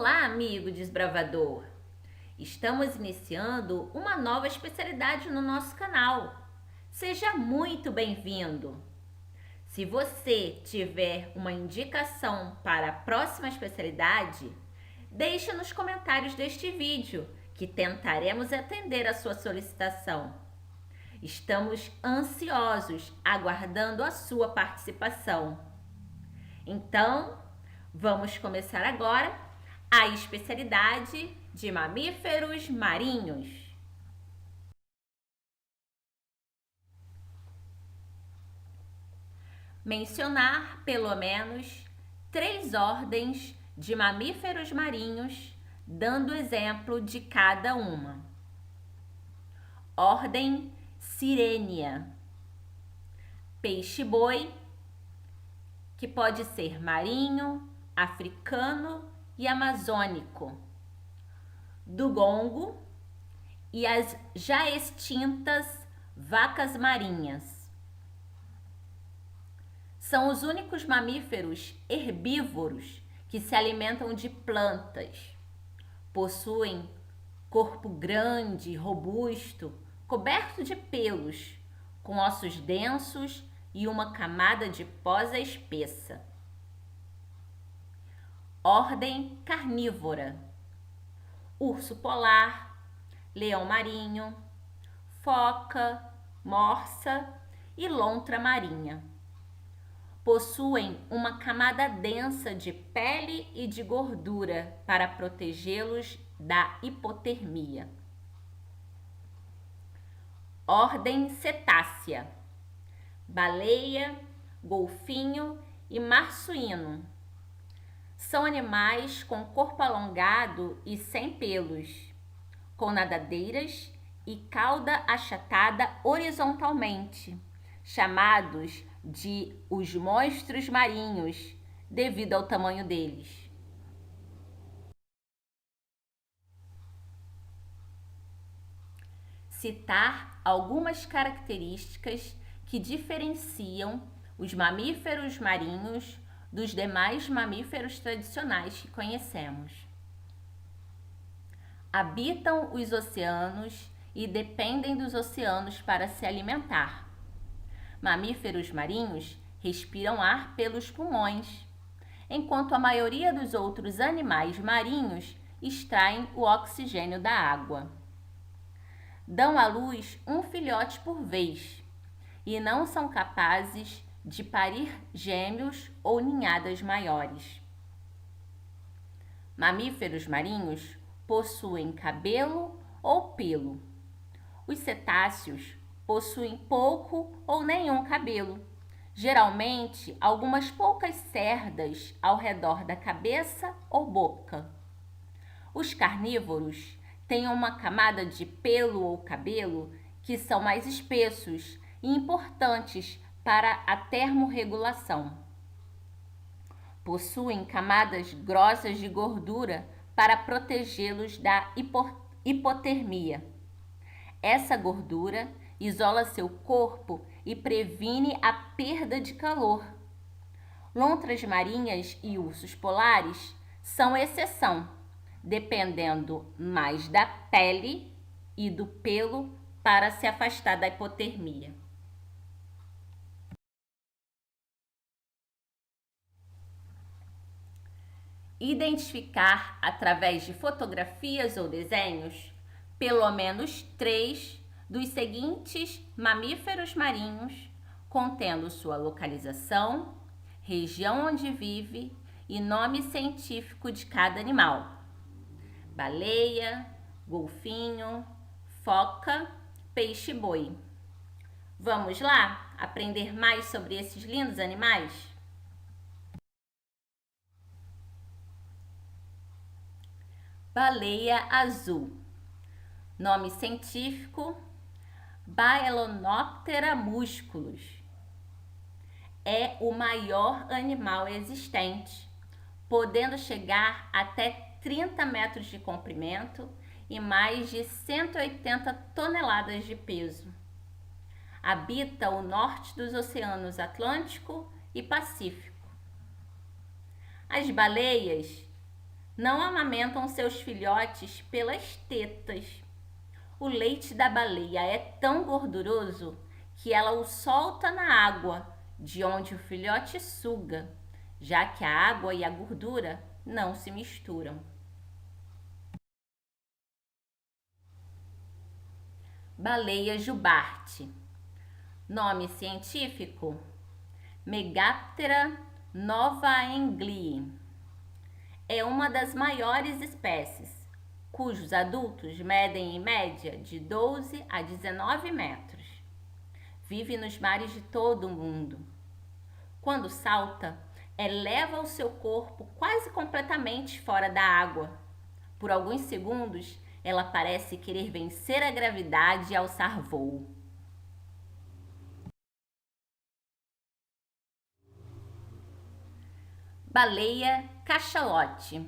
Olá, amigo desbravador! Estamos iniciando uma nova especialidade no nosso canal. Seja muito bem-vindo! Se você tiver uma indicação para a próxima especialidade, deixe nos comentários deste vídeo, que tentaremos atender a sua solicitação. Estamos ansiosos, aguardando a sua participação. Então, vamos começar agora a especialidade de mamíferos marinhos. Mencionar pelo menos 3 ordens de mamíferos marinhos, dando exemplo de cada uma. Ordem Sirenia. Peixe-boi, que pode ser marinho, africano e amazônico. Dugongo e as já extintas vacas marinhas. São os únicos mamíferos herbívoros que se alimentam de plantas. Possuem corpo grande, robusto, coberto de pelos, com ossos densos e uma camada de posa espessa. Ordem carnívora. Urso polar, leão marinho, foca, morsa e lontra marinha. Possuem uma camada densa de pele e de gordura para protegê-los da hipotermia. Ordem cetácea. Baleia, golfinho e marsuíno. São animais com corpo alongado e sem pelos, com nadadeiras e cauda achatada horizontalmente, chamados de os monstros marinhos, devido ao tamanho deles. Citar algumas características que diferenciam os mamíferos marinhos dos demais mamíferos tradicionais que conhecemos. Habitam os oceanos e dependem dos oceanos para se alimentar. Mamíferos marinhos respiram ar pelos pulmões, enquanto a maioria dos outros animais marinhos extraem o oxigênio da água. Dão à luz um filhote por vez e não são capazes de parir gêmeos ou ninhadas maiores. Mamíferos marinhos possuem cabelo ou pelo. Os cetáceos possuem pouco ou nenhum cabelo, geralmente algumas poucas cerdas ao redor da cabeça ou boca. Os carnívoros têm uma camada de pelo ou cabelo que são mais espessos e importantes para a termorregulação. Possuem camadas grossas de gordura para protegê-los da hipotermia. Essa gordura isola seu corpo e previne a perda de calor. Lontras marinhas e ursos polares são exceção, dependendo mais da pele e do pelo para se afastar da hipotermia. Identificar através de fotografias ou desenhos pelo menos 3 dos seguintes mamíferos marinhos, contendo sua localização, região onde vive e nome científico de cada animal: baleia, golfinho, foca, peixe-boi. Vamos lá aprender mais sobre esses lindos animais? Baleia azul. Nome científico: Baelonoptera musculus. É o maior animal existente, podendo chegar até 30 metros de comprimento e mais de 180 toneladas de peso. Habita o norte dos oceanos Atlântico e Pacífico. As baleias não amamentam seus filhotes pelas tetas. O leite da baleia é tão gorduroso que ela o solta na água, de onde o filhote suga, já que a água e a gordura não se misturam. Baleia jubarte. Nome científico: Megaptera novaenglii. É uma das maiores espécies, cujos adultos medem em média de 12 a 19 metros. Vive nos mares de todo o mundo. Quando salta, eleva o seu corpo quase completamente fora da água. Por alguns segundos, ela parece querer vencer a gravidade e alçar voo. Baleia cachalote.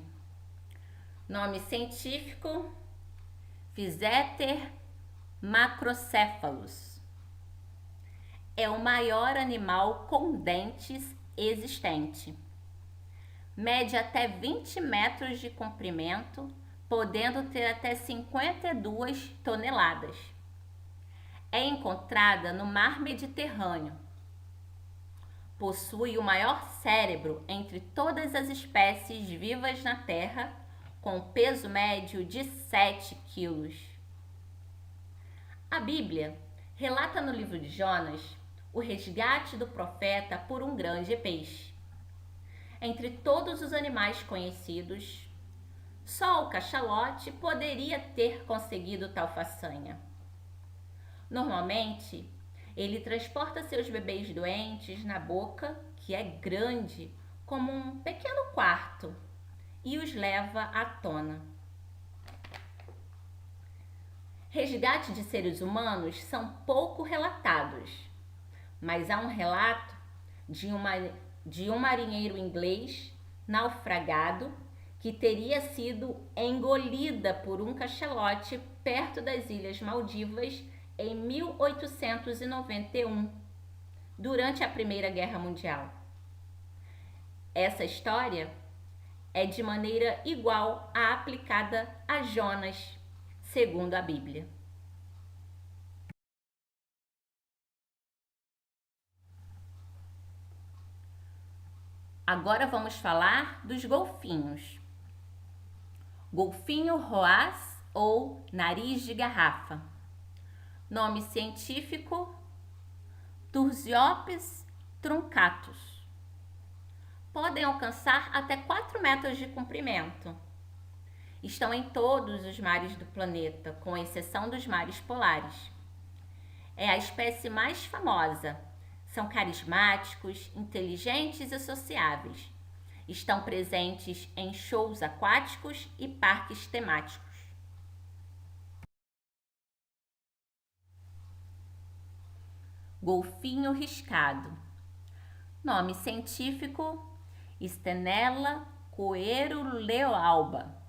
Nome científico: Physeter macrocephalus. É o maior animal com dentes existente. Mede até 20 metros de comprimento, podendo ter até 52 toneladas. É encontrada no mar Mediterrâneo. Possui o maior cérebro entre todas as espécies vivas na Terra, com peso médio de 7 quilos. A Bíblia relata no livro de Jonas o resgate do profeta por um grande peixe. Entre todos os animais conhecidos, só o cachalote poderia ter conseguido tal façanha. Normalmente, ele transporta seus bebês doentes na boca, que é grande como um pequeno quarto, e os leva à tona. Resgate de seres humanos são pouco relatados, mas há um relato de um marinheiro inglês naufragado que teria sido engolida por um cachalote perto das Ilhas Maldivas em 1891, durante a Primeira Guerra Mundial. Essa história é de maneira igual à aplicada a Jonas, segundo a Bíblia. Agora vamos falar dos golfinhos. Golfinho roaz ou nariz de garrafa. Nome científico: Tursiopes truncatus. Podem alcançar até 4 metros de comprimento. Estão em todos os mares do planeta, com exceção dos mares polares. É a espécie mais famosa. São carismáticos, inteligentes e sociáveis. Estão presentes em shows aquáticos e parques temáticos. Golfinho riscado. Nome científico: Stenella coeruleoalba.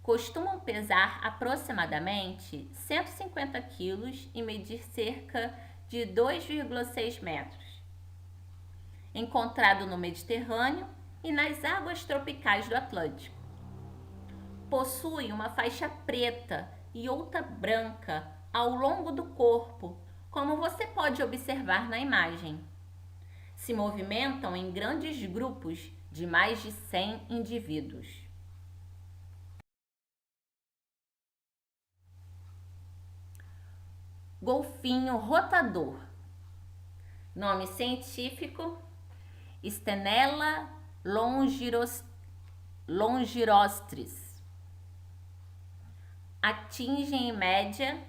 Costumam pesar aproximadamente 150 quilos e medir cerca de 2,6 metros. Encontrado no Mediterrâneo e nas águas tropicais do Atlântico. Possui uma faixa preta e outra branca ao longo do corpo, como você pode observar na imagem. Se movimentam em grandes grupos de mais de 100 indivíduos. Golfinho rotador. Nome científico: Stenella longirostris. Atingem em média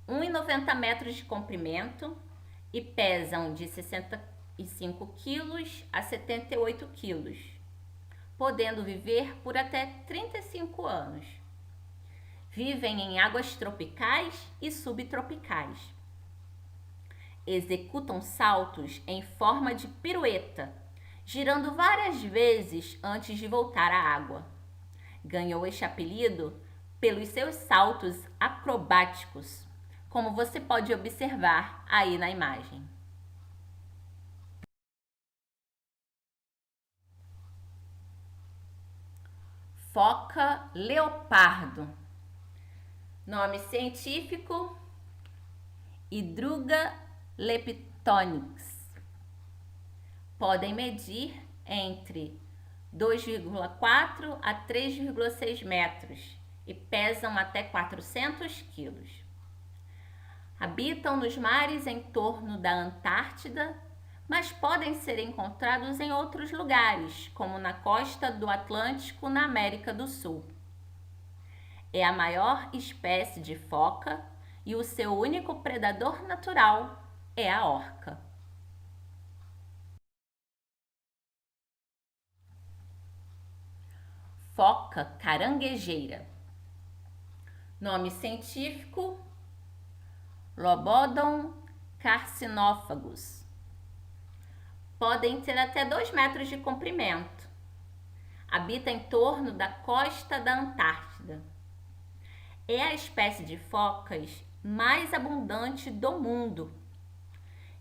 1,90 metros de comprimento e pesam de 65 quilos a 78 quilos, podendo viver por até 35 anos. Vivem em águas tropicais e subtropicais. Executam saltos em forma de pirueta, girando várias vezes antes de voltar à água. Ganhou este apelido pelos seus saltos acrobáticos, como você pode observar aí na imagem. Foca leopardo. Nome científico: Hydruga leptonix. Podem medir entre 2,4 a 3,6 metros e pesam até 400 quilos. Habitam nos mares em torno da Antártida, mas podem ser encontrados em outros lugares, como na costa do Atlântico, na América do Sul. É a maior espécie de foca e o seu único predador natural é a orca. Foca caranguejeira. Nome científico: Lobodon carcinófagus. Podem ter até 2 metros de comprimento. Habita em torno da costa da Antártida. É a espécie de focas mais abundante do mundo.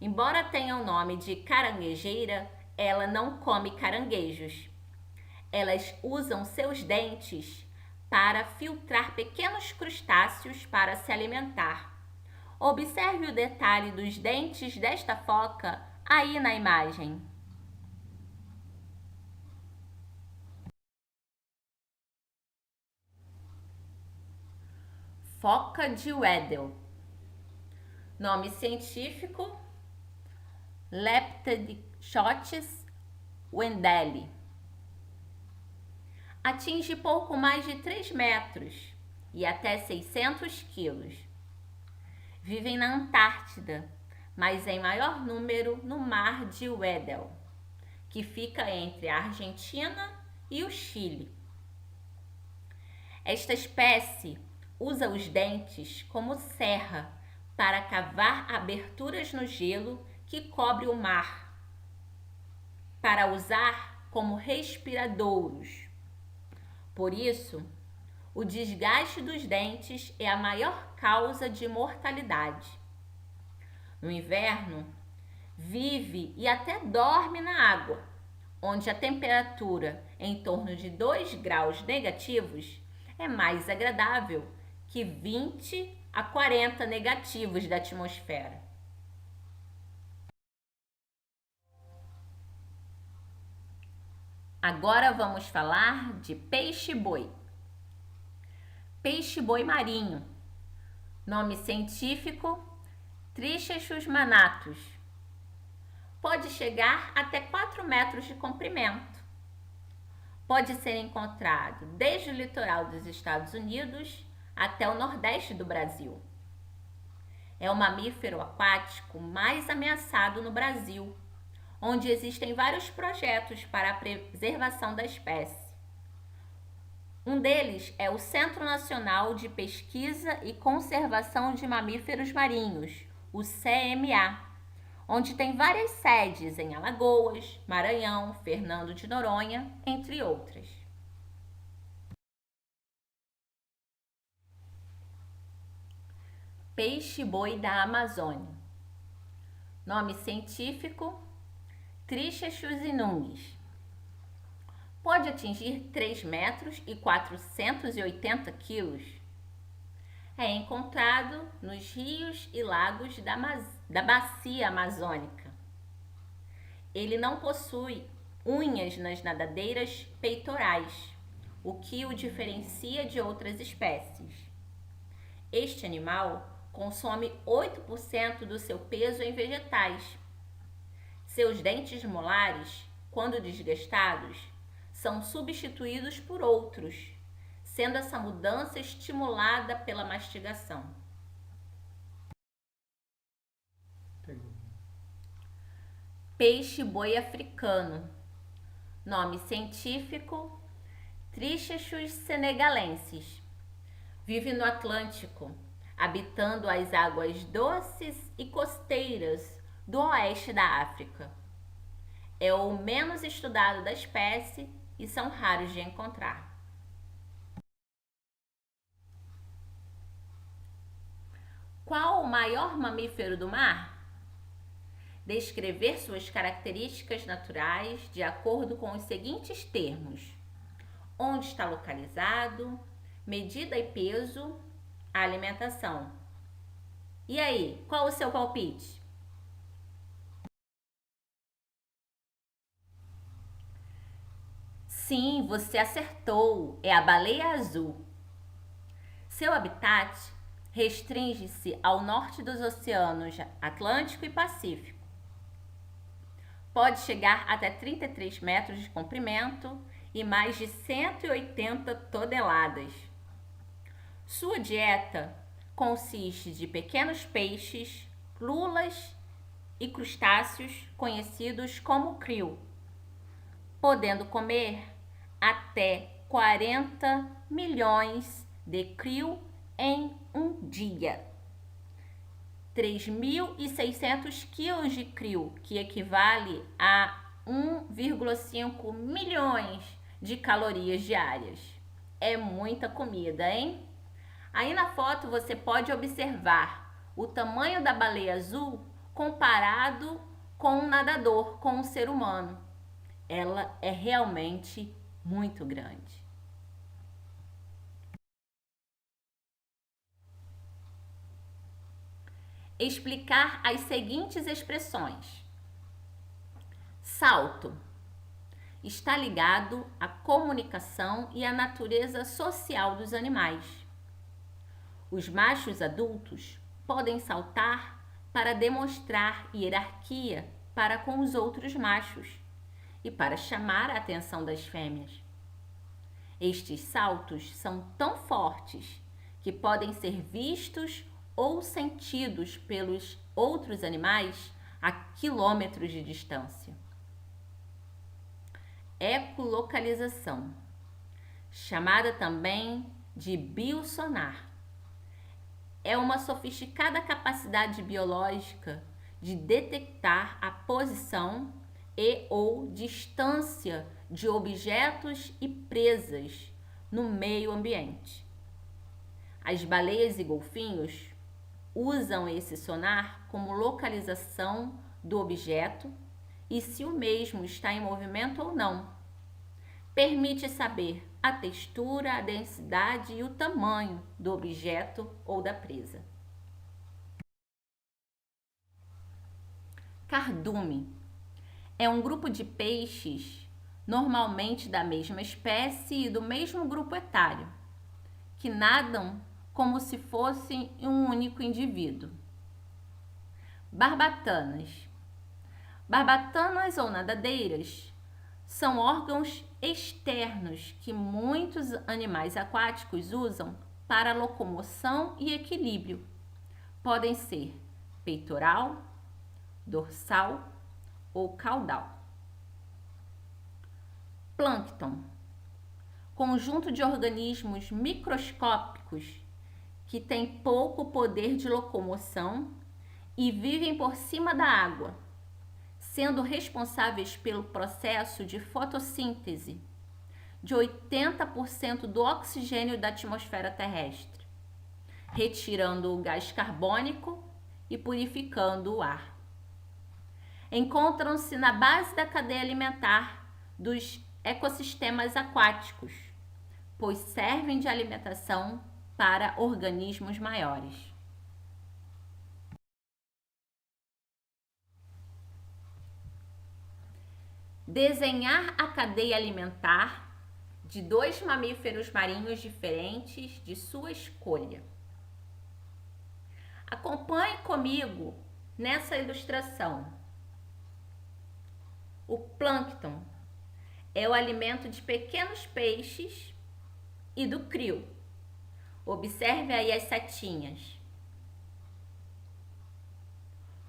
Embora tenha o nome de caranguejeira, ela não come caranguejos. Elas usam seus dentes para filtrar pequenos crustáceos para se alimentar. Observe o detalhe dos dentes desta foca aí na imagem. Foca de Weddell. Nome científico: Leptodiscotes wendelli. Atinge pouco mais de 3 metros e até 600 quilos. Vivem na Antártida, mas em maior número no Mar de Weddell, que fica entre a Argentina e o Chile. Esta espécie usa os dentes como serra para cavar aberturas no gelo que cobre o mar, para usar como respiradouros. Por isso, o desgaste dos dentes é a maior causa de mortalidade. No inverno, vive e até dorme na água, onde a temperatura em torno de 2 graus negativos é mais agradável que 20 a 40 negativos da atmosfera. Agora vamos falar de peixe-boi. Peixe-boi marinho. Nome científico: Trichechus manatus. Pode chegar até 4 metros de comprimento. Pode ser encontrado desde o litoral dos Estados Unidos até o nordeste do Brasil. É o mamífero aquático mais ameaçado no Brasil, onde existem vários projetos para a preservação da espécie. Um deles é o Centro Nacional de Pesquisa e Conservação de Mamíferos Marinhos, o CMA, onde tem várias sedes em Alagoas, Maranhão, Fernando de Noronha, entre outras. Peixe-boi da Amazônia. Nome científico: Trichechus inunguis. Pode atingir 3 metros e 480 quilos. É encontrado nos rios e lagos da bacia amazônica. Ele não possui unhas nas nadadeiras peitorais, o que o diferencia de outras espécies. Este animal consome 8% do seu peso em vegetais. Seus dentes molares, quando desgastados, são substituídos por outros, sendo essa mudança estimulada pela mastigação. Peixe-boi africano. Nome científico: Trichechus senegalensis. Vive no Atlântico, habitando as águas doces e costeiras do oeste da África. É o menos estudado da espécie e são raros de encontrar. Qual o maior mamífero do mar? Descrever suas características naturais de acordo com os seguintes termos: onde está localizado, medida e peso, a alimentação. E aí, qual o seu palpite? Sim, você acertou, é a baleia azul. Seu habitat restringe-se ao norte dos oceanos Atlântico e Pacífico. Pode chegar até 33 metros de comprimento e mais de 180 toneladas. Sua dieta consiste de pequenos peixes, lulas e crustáceos conhecidos como krill, podendo comer até 40 milhões de krill em um dia. 3.600 quilos de krill, que equivale a 1,5 milhões de calorias diárias. É muita comida, hein? Aí na foto você pode observar o tamanho da baleia azul comparado com um nadador, com um ser humano. Ela é realmente muito grande. Explicar as seguintes expressões. Salto está ligado à comunicação e à natureza social dos animais. Os machos adultos podem saltar para demonstrar hierarquia para com os outros machos e para chamar a atenção das fêmeas. Estes saltos são tão fortes que podem ser vistos ou sentidos pelos outros animais a quilômetros de distância. Ecolocalização, chamada também de biosonar, é uma sofisticada capacidade biológica de detectar a posição e ou distância de objetos e presas no meio ambiente. As baleias e golfinhos usam esse sonar como localização do objeto e se o mesmo está em movimento ou não. Permite saber a textura, a densidade e o tamanho do objeto ou da presa. Cardume é um grupo de peixes, normalmente da mesma espécie e do mesmo grupo etário, que nadam como se fossem um único indivíduo. Barbatanas. Barbatanas ou nadadeiras são órgãos externos que muitos animais aquáticos usam para locomoção e equilíbrio. Podem ser peitoral, dorsal ou caudal. Plâncton, conjunto de organismos microscópicos que têm pouco poder de locomoção e vivem por cima da água, sendo responsáveis pelo processo de fotossíntese de 80% do oxigênio da atmosfera terrestre, retirando o gás carbônico e purificando o ar. Encontram-se na base da cadeia alimentar dos ecossistemas aquáticos, pois servem de alimentação para organismos maiores. Desenhar a cadeia alimentar de dois mamíferos marinhos diferentes de sua escolha. Acompanhe comigo nessa ilustração. O plâncton é o alimento de pequenos peixes e do krill. Observe aí as setinhas.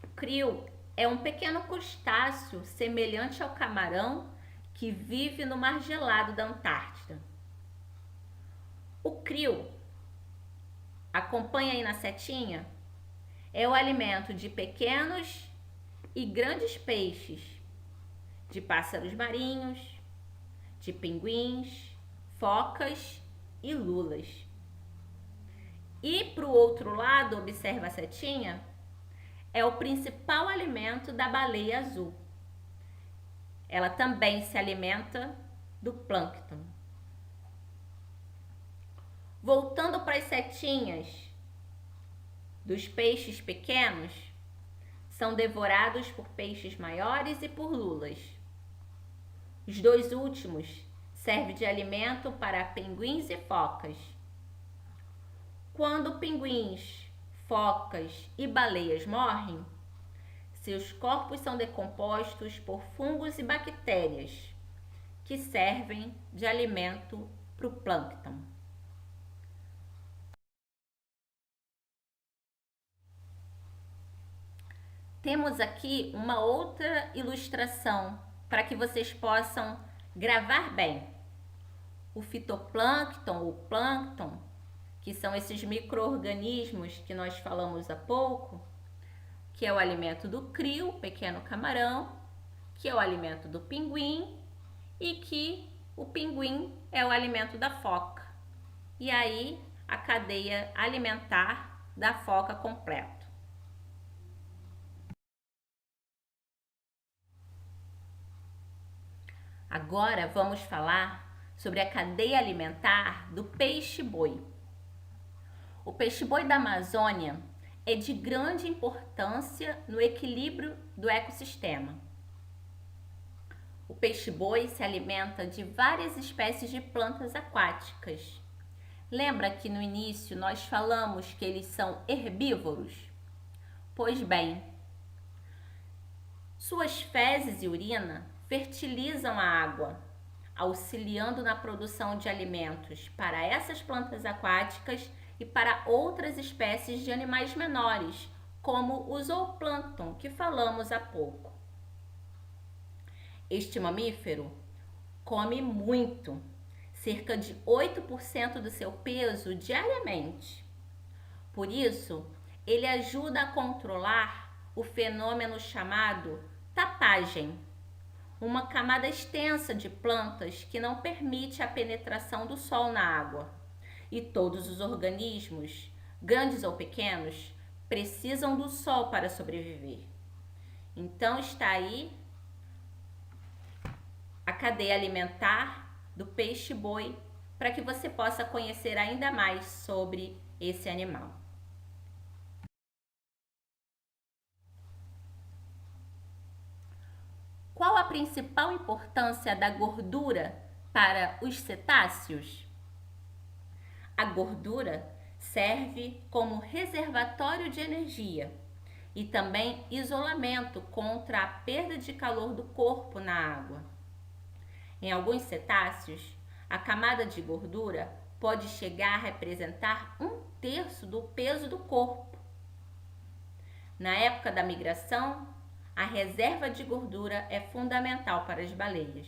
O krill é um pequeno crustáceo semelhante ao camarão que vive no mar gelado da Antártida. O krill, acompanha aí na setinha, é o alimento de pequenos e grandes peixes, de pássaros marinhos, de pinguins, focas e lulas. E para o outro lado, observa a setinha, é o principal alimento da baleia azul. Ela também se alimenta do plâncton. Voltando para as setinhas dos peixes pequenos, são devorados por peixes maiores e por lulas. Os dois últimos servem de alimento para pinguins e focas. Quando pinguins, focas e baleias morrem, seus corpos são decompostos por fungos e bactérias, que servem de alimento para o plâncton. Temos aqui uma outra ilustração para que vocês possam gravar bem. O fitoplâncton, o plâncton, que são esses micro-organismos que nós falamos há pouco, que é o alimento do crio, pequeno camarão, que é o alimento do pinguim e que o pinguim é o alimento da foca. E aí a cadeia alimentar da foca completa. Agora vamos falar sobre a cadeia alimentar do peixe-boi. O peixe-boi da Amazônia é de grande importância no equilíbrio do ecossistema. O peixe-boi se alimenta de várias espécies de plantas aquáticas. Lembra que no início nós falamos que eles são herbívoros? Pois bem, suas fezes e urina fertilizam a água, auxiliando na produção de alimentos para essas plantas aquáticas e para outras espécies de animais menores, como o zooplâncton, que falamos há pouco. Este mamífero come muito, cerca de 8% do seu peso diariamente. Por isso, ele ajuda a controlar o fenômeno chamado tapagem, uma camada extensa de plantas que não permite a penetração do sol na água. E todos os organismos, grandes ou pequenos, precisam do sol para sobreviver. Então está aí a cadeia alimentar do peixe-boi para que você possa conhecer ainda mais sobre esse animal. Qual a principal importância da gordura para os cetáceos? A gordura serve como reservatório de energia e também isolamento contra a perda de calor do corpo na água. Em alguns cetáceos, a camada de gordura pode chegar a representar 1/3 do peso do corpo. Na época da migração, a reserva de gordura é fundamental para as baleias.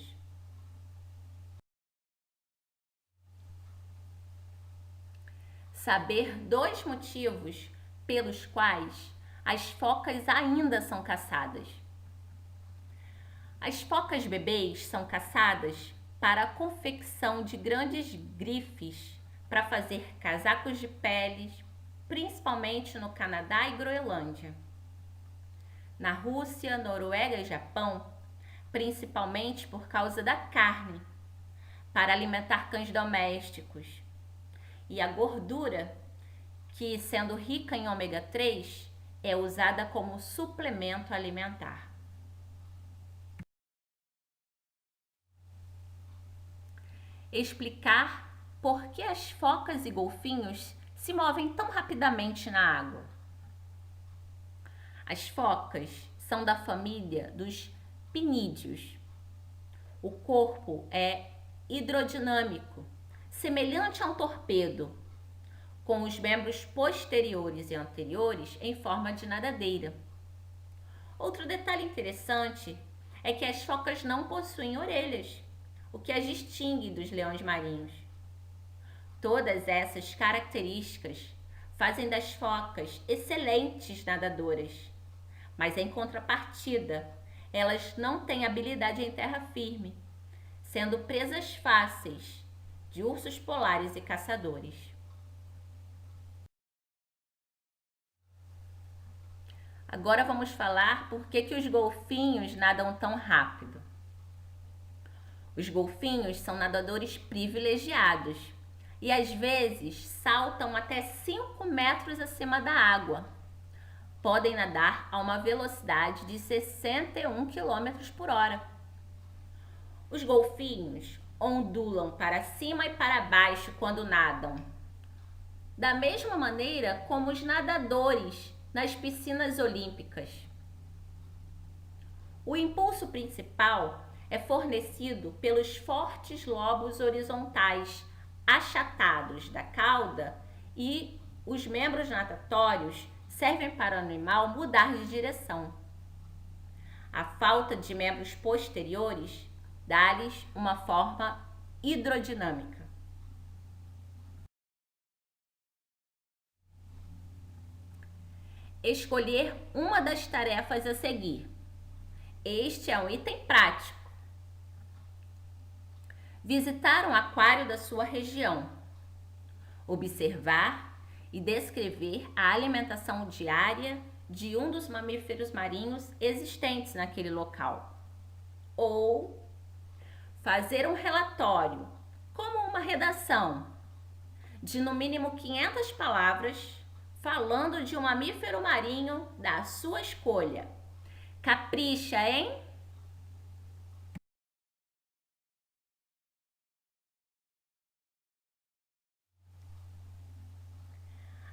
Saber 2 motivos pelos quais as focas ainda são caçadas. As focas bebês são caçadas para a confecção de grandes grifes para fazer casacos de peles, principalmente no Canadá e Groenlândia. Na Rússia, Noruega e Japão, principalmente por causa da carne, para alimentar cães domésticos. E a gordura, que sendo rica em ômega 3, é usada como suplemento alimentar. Explicar por que as focas e golfinhos se movem tão rapidamente na água. As focas são da família dos pinídeos. O corpo é hidrodinâmico, semelhante a um torpedo, com os membros posteriores e anteriores em forma de nadadeira. Outro detalhe interessante é que as focas não possuem orelhas, o que as distingue dos leões marinhos. Todas essas características fazem das focas excelentes nadadoras, mas em contrapartida, elas não têm habilidade em terra firme, sendo presas fáceis de ursos polares e caçadores. Agora vamos falar por que os golfinhos nadam tão rápido. Os golfinhos são nadadores privilegiados e às vezes saltam até 5 metros acima da água. Podem nadar a uma velocidade de 61 km por hora. Os golfinhos ondulam para cima e para baixo quando nadam, da mesma maneira como os nadadores nas piscinas olímpicas. O impulso principal é fornecido pelos fortes lobos horizontais achatados da cauda, e os membros natatórios servem para o animal mudar de direção. A falta de membros posteriores dá-lhes uma forma hidrodinâmica. Escolher uma das tarefas a seguir. Este é um item prático. Visitar um aquário da sua região. Observar e descrever a alimentação diária de um dos mamíferos marinhos existentes naquele local. Ou fazer um relatório, como uma redação, de no mínimo 500 palavras, falando de um mamífero marinho da sua escolha. Capricha, hein?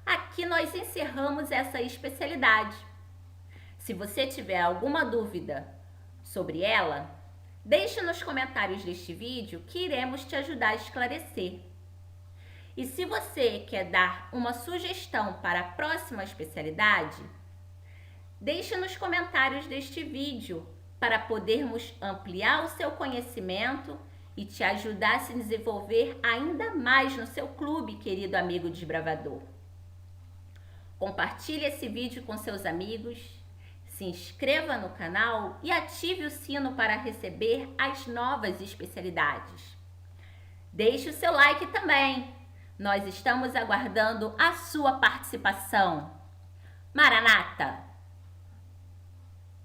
Aqui nós encerramos essa especialidade. Se você tiver alguma dúvida sobre ela, deixe nos comentários deste vídeo que iremos te ajudar a esclarecer. E se você quer dar uma sugestão para a próxima especialidade, deixe nos comentários deste vídeo para podermos ampliar o seu conhecimento e te ajudar a se desenvolver ainda mais no seu clube, querido amigo desbravador. Compartilhe esse vídeo com seus amigos, se inscreva no canal e ative o sino para receber as novas especialidades. Deixe o seu like também. Nós estamos aguardando a sua participação. Maranata!